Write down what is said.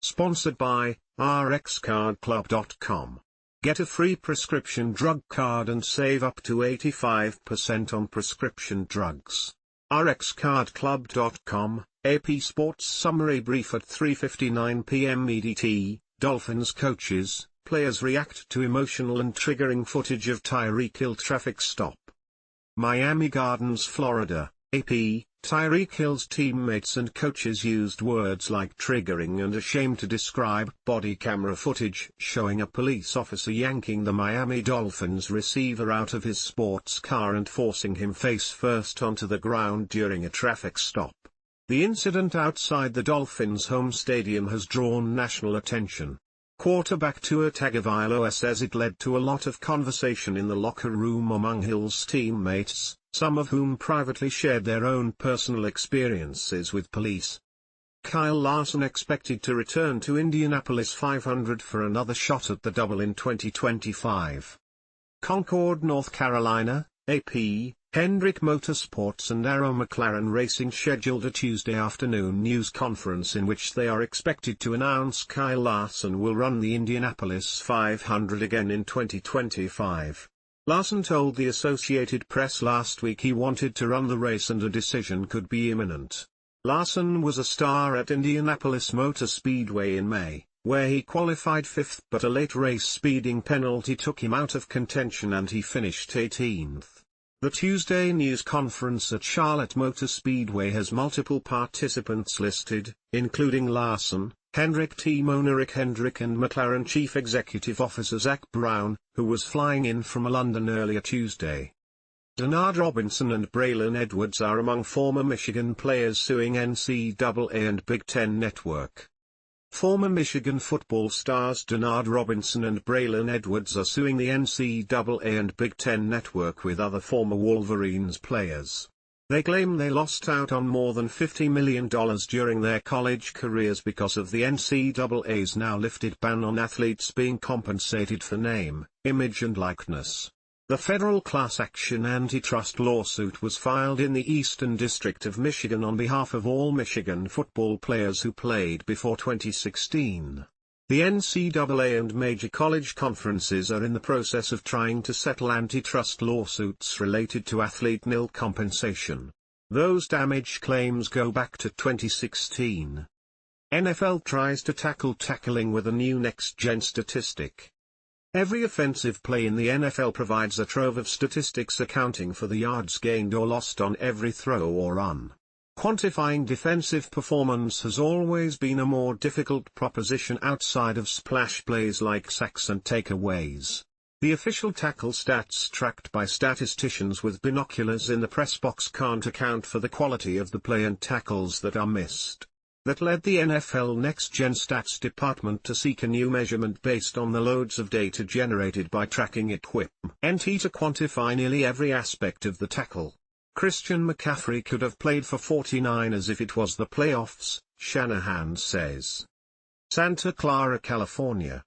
Sponsored by RxCardClub.com. Get a free prescription drug card and save up to 85% on prescription drugs. RxCardClub.com, AP Sports Summarybrief at 3:59 Pm Edt. Dolphins coaches, players react to emotional and triggering footage of Tyreek Hill traffic stop. Miami Gardens, Florida, AP. Tyreek Hill's teammates and coaches used words like triggering and ashamed to describe body camera footage showing a police officer yanking the Miami Dolphins receiver out of his sports car and forcing him face first onto the ground during a traffic stop. The incident outside the Dolphins' home stadium has drawn national attention. Quarterback Tua Tagovailoa says it led to a lot of conversation in the locker room among Hill's teammates, some of whom privately shared their own personal experiences with police. Kyle Larson expected to return to Indianapolis 500 for another shot at the double in 2025. Concord, North Carolina, AP. Hendrick Motorsports and Arrow McLaren Racing scheduled a Tuesday afternoon news conference in which they are expected to announce Kyle Larson will run the Indianapolis 500 again in 2025. Larson told the Associated Press last week he wanted to run the race and a decision could be imminent. Larson was a star at Indianapolis Motor Speedway in May, where he qualified fifth, but a late race speeding penalty took him out of contention and he finished 18th. The Tuesday news conference at Charlotte Motor Speedway has multiple participants listed, including Larson, Hendrick team owner Rick Hendrick and McLaren Chief Executive Officer Zach Brown, who was flying in from London earlier Tuesday. Denard Robinson and Braylon Edwards are among former Michigan players suing NCAA and Big Ten Network. Former Michigan football stars Denard Robinson and Braylon Edwards are suing the NCAA and Big Ten Network with other former Wolverines players. They claim they lost out on more than $50 million during their college careers because of the NCAA's now lifted ban on athletes being compensated for name, image and likeness. The federal class action antitrust lawsuit was filed in the Eastern District of Michigan on behalf of all Michigan football players who played before 2016. The NCAA and major college conferences are in the process of trying to settle antitrust lawsuits related to athlete nil compensation. Those damage claims go back to 2016. NFL tries to tackle tackling with a new next-gen statistic. Every offensive play in the NFL provides a trove of statistics accounting for the yards gained or lost on every throw or run. Quantifying defensive performance has always been a more difficult proposition outside of splash plays like sacks and takeaways. The official tackle stats tracked by statisticians with binoculars in the press box can't account for the quality of the play and tackles that are missed. That led the NFL Next Gen Stats department to seek a new measurement based on the loads of data generated by tracking equipment to quantify nearly every aspect of the tackle. Christian McCaffrey could have played for 49ers if it was the playoffs, Shanahan says. Santa Clara, California,